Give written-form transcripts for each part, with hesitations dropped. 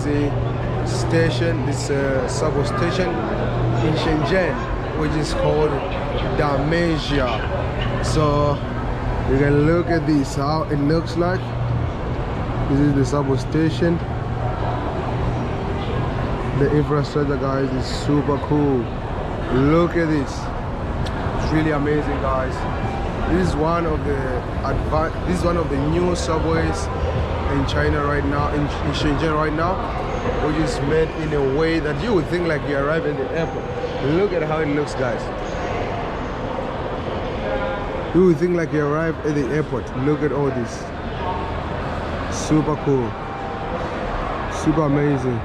amazing station, this subway station in Shenzhen, which is called Damesia. So you can look at this, how it looks like. This is the subway station. The infrastructure, guys, is super cool. Look at this. It's really amazing, guys. This is one of the new subways in China right now, in Shenzhen right now, which is made in a way that you would think like you arrive at the airport. Look at how it looks, guys. You would think like you arrive at the airport. Look at all this. Super cool. Super amazing.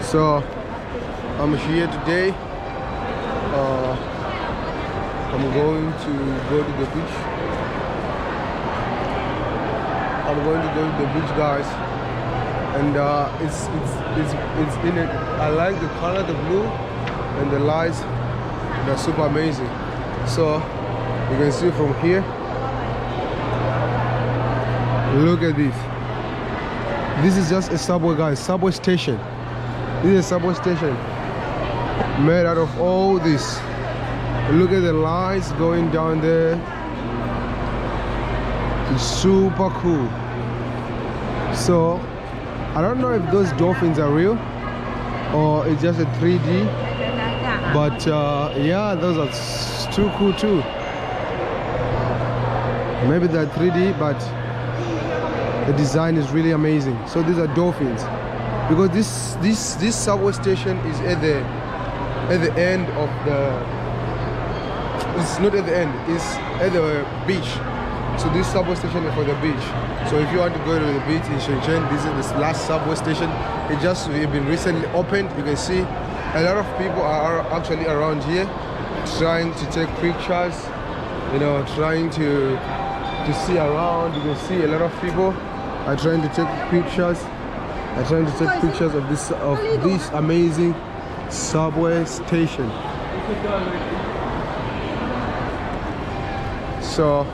So I'm here today. I'm going to go to the beach. I'm going to go to the beach, guys, and it's in it. I like the color, the blue, and the lights. They're super amazing. So you can see from here. Look at this. This is just a subway, guys. Subway station. This is a subway station made out of all this. Look at the lights going down there. It's super cool. So I don't know if those dolphins are real or it's just a 3D, but yeah, those are too cool too. Maybe they're 3D, but the design is really amazing. So these are dolphins, because this subway station is at the end of the. It's not at the end, it's at the beach. So this subway station is for the beach. So if you want to go to the beach in Shenzhen, this is the last subway station. It's been recently opened. You can see a lot of people are actually around here trying to take pictures, you know, trying to see around. You can see a lot of people are trying to take pictures. Are trying to take pictures of this amazing subway station. So,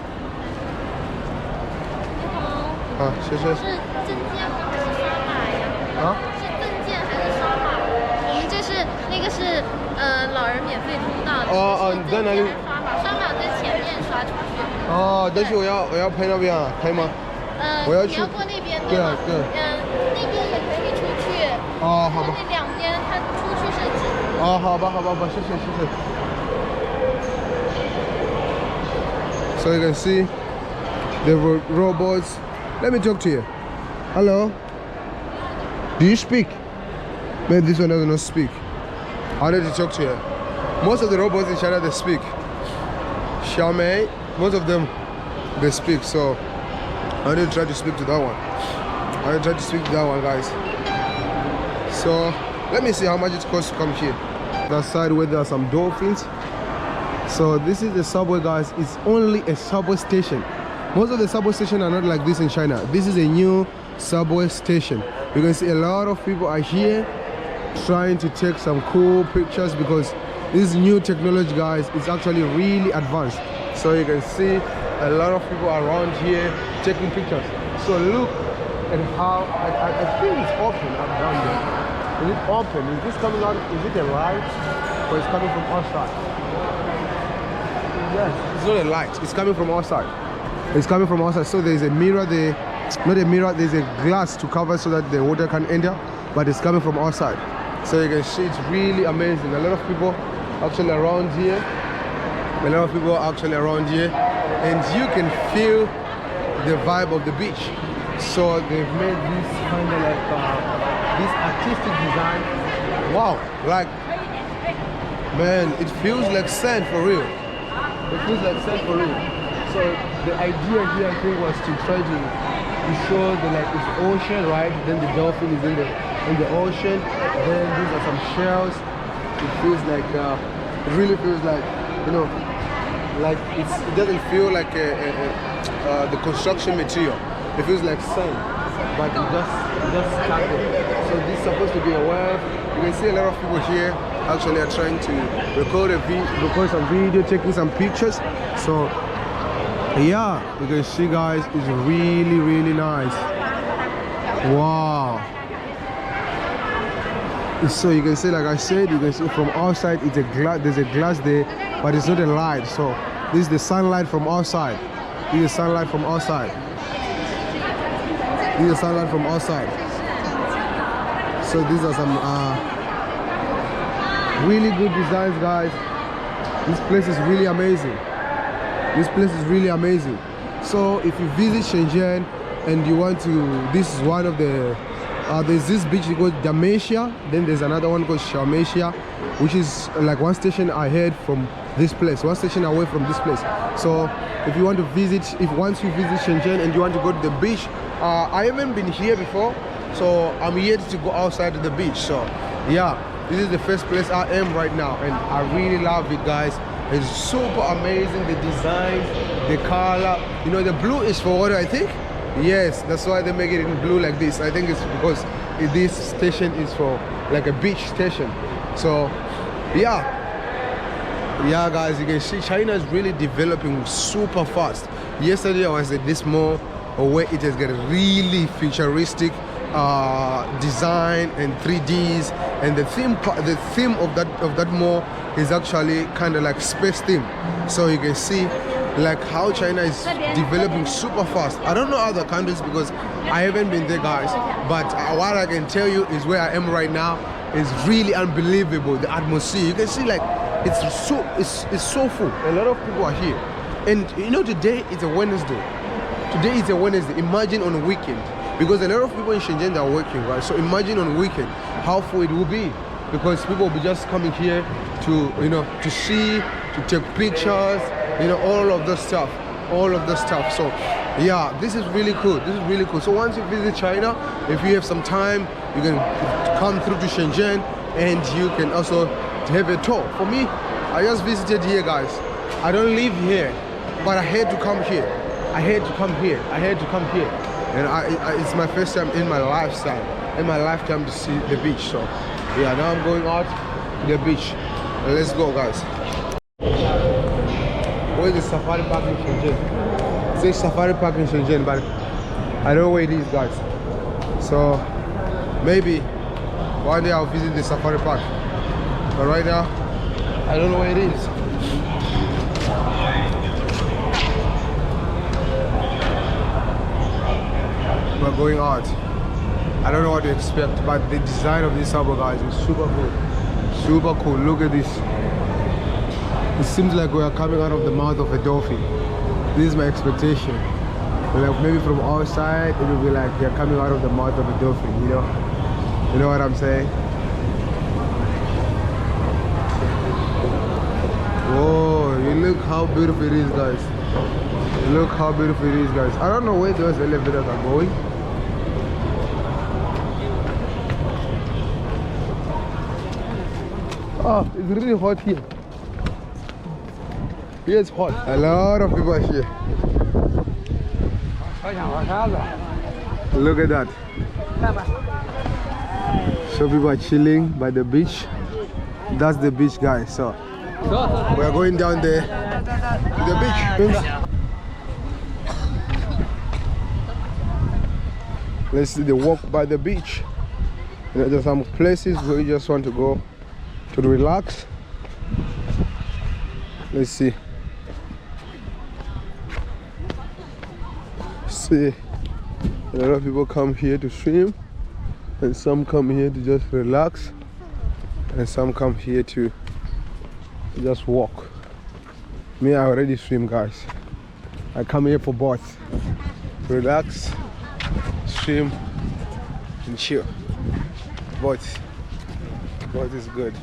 谢谢。是证件或者是刷码呀？是证件还是刷码？我们这是那个是老人免费通道的。你在哪里？刷码，刷码在前面刷出去。但是我要拍那边啊，可以吗？我要去。你要过那边对吧？对。那边也可以出去。好吧。那两边它出去是几？好吧，谢谢。So you can see the robots. Let me talk to you. Hello. Do you speak? Maybe this one does not speak. I need to talk to you. Most of the robots in China, they speak. Xiaomei, most of them, they speak. So I need to try to speak to that one. Guys. So let me see how much it costs to come here. That side where there are some dolphins. So this is the subway, guys. It's only a subway station. Most of the subway stations are not like this in China. This is a new subway station. You can see a lot of people are here trying to take some cool pictures, because this new technology, guys, is actually really advanced. So you can see a lot of people around here taking pictures. So look at how I think it's open up down there. Is it open? Is this coming out? Is it a light, or it's coming from outside? Yes, it's not a light. It's coming from outside. It's coming from outside. So there's a mirror there. Not a mirror. There's a glass to cover so that the water can enter. But it's coming from outside. So you can see it's really amazing. A lot of people actually around here. And you can feel the vibe of the beach. So they've made this kind of like this artistic design. Wow, like, man, it feels like sand for real. So the idea here, I think, was to try to show it's ocean, right? Then the dolphin is in the ocean. Then these are some shells. It feels like it really feels like, you know, like it doesn't feel like the construction material. It feels like sand, but it just started. So this is supposed to be a wave. You can see a lot of people here actually are trying to record some video, taking some pictures. So yeah, you can see, guys, it's really nice. Wow, So you can see, like I said, you can see from outside it's a glass. There's a glass there, but it's not a light. So this is the sunlight from outside. This is the sunlight from outside. This is the sunlight from outside. So these are some really good designs, guys. This place is really amazing. This place is really amazing. So if you visit Shenzhen and you want to, this is one of the there's this beach called Dalmatia, then there's another one called Shalmatia, which is like one station ahead from this place, one station away from this place. So if you want to visit, once you visit Shenzhen and you want to go to the beach, I haven't been here before, so I'm yet to go outside to the beach. So yeah, this is the first place I am right now, and I really love it, guys. It's super amazing, the design, the color. You know, the blue is for water, I think. Yes, that's why they make it in blue like this. I think it's because this station is for like a beach station. So yeah, guys, you can see China is really developing super fast. Yesterday I was at this mall where it has got a really futuristic design and 3Ds, and the theme of that mall is actually kind of like space theme. So you can see like how China is developing super fast. I don't know other countries because I haven't been there, guys, but what I can tell you is where I am right now is really unbelievable. The atmosphere, you can see, like it's so full. A lot of people are here, and you know, today is a Wednesday. Imagine on a weekend, because a lot of people in Shenzhen are working, right? So imagine on a weekend how full it will be, because people will be just coming here to, you know, to see, to take pictures, you know, all of the stuff. So yeah, this is really cool. So once you visit China, if you have some time, you can come through to Shenzhen and you can also have a tour. For me, I just visited here, guys. I don't live here, but I had to come here. And it's my first time in my lifetime to see the beach. So yeah, now I'm going out to the beach. Let's go, guys. Where's the safari park in Shenzhen? It says safari park in Shenzhen, but I don't know where it is, guys. So maybe one day I'll visit the safari park, but right now I don't know where it is. We're going out. I don't know what to expect, but the design of this harbor, guys, is super cool. Look at this. It seems like we are coming out of the mouth of a dolphin. This is my expectation. Like maybe from outside it will be like they're coming out of the mouth of a dolphin, you know what I'm saying? Whoa, you look how beautiful it is, guys. I don't know where those elevators are going. Oh, it's really hot here. Here it's hot. A lot of people are here. Look at that. So people are chilling by the beach. That's the beach, guys. So we are going down there to the beach. Let's do the walk by the beach. You know, there's some places where you just want to go to relax. Let's see. See, a lot of people come here to swim, and some come here to just relax, and some come here to just walk. Me, I already swim, guys. I come here for both. Relax, swim, and chill. Both is good.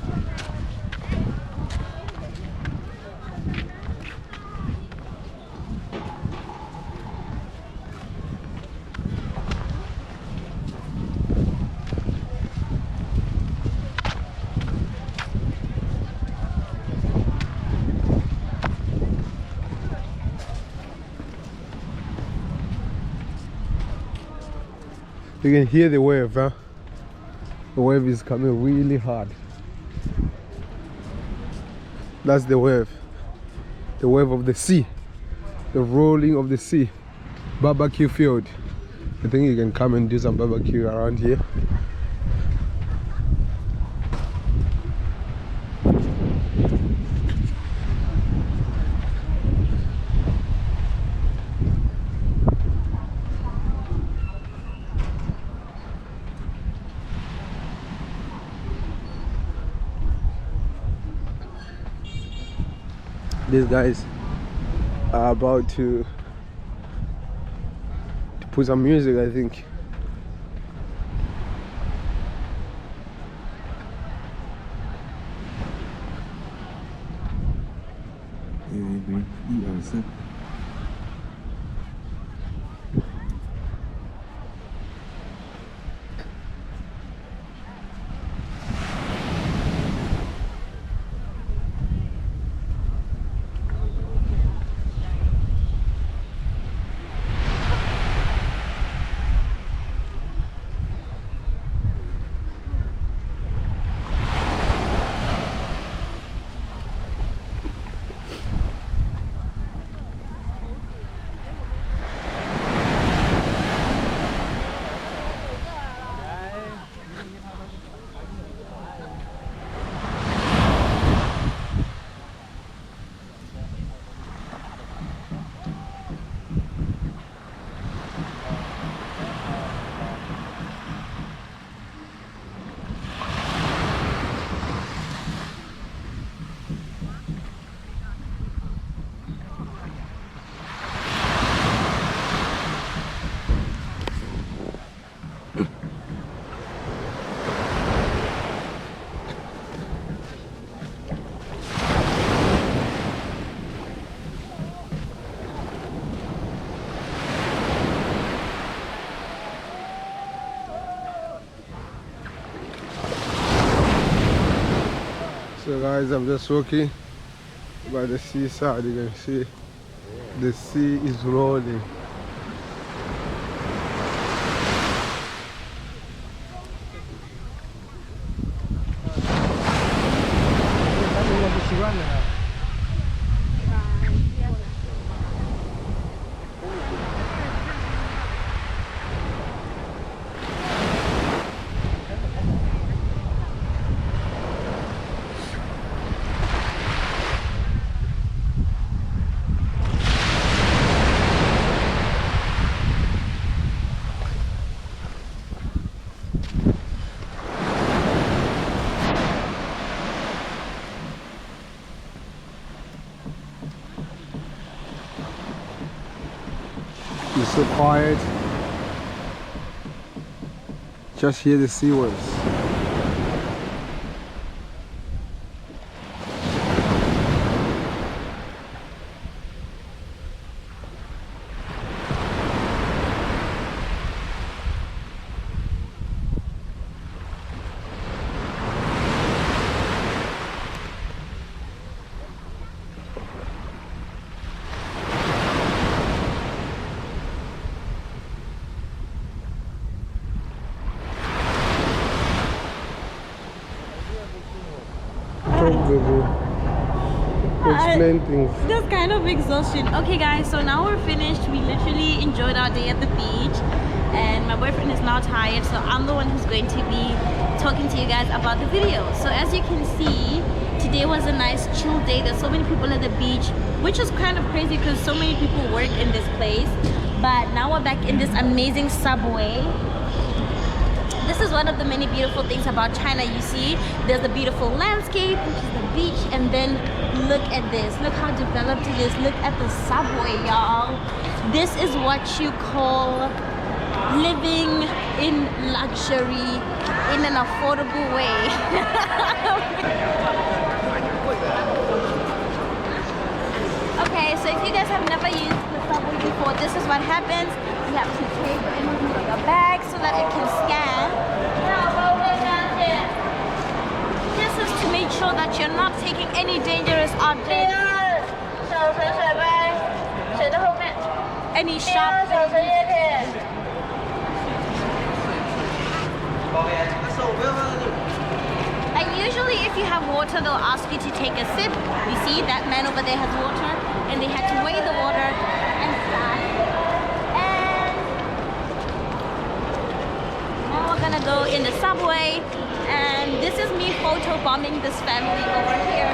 You can hear the wave, huh? The wave is coming really hard. That's the wave of the sea, the rolling of the sea. Barbecue field. I think you can come and do some barbecue around here. These guys are about to put some music, I think. So guys, I'm just walking by the seaside. You can see the sea is rolling. It's so quiet. Just hear the sea waves. Explain things. This kind of exhaustion. Okay guys, so now we're finished. We literally enjoyed our day at the beach and my boyfriend is now tired, so I'm the one who's going to be talking to you guys about the video. So as you can see, today was a nice chill day. There's so many people at the beach, which is kind of crazy because so many people work in this place. But now we're back in this amazing subway. This is one of the many beautiful things about China. You see, there's the beautiful landscape, which is the beach, and then look at this. Look how developed it is. Look at the subway, y'all. This is what you call living in luxury in an affordable way. Okay, so if you guys have never used the subway before, this is what happens. You have to take anything in your bag so that it can scan. This is to make sure that you're not taking any dangerous objects, any sharp things. And usually if you have water, they'll ask you to take a sip. You see, that man over there has water, and they had to weigh the water and stuff. And now we're gonna go in the subway, and this is me photo bombing this family over here.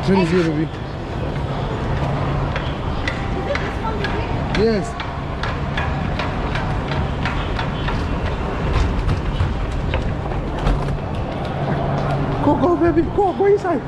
Train is here, baby. Yes. Go, baby. Go inside.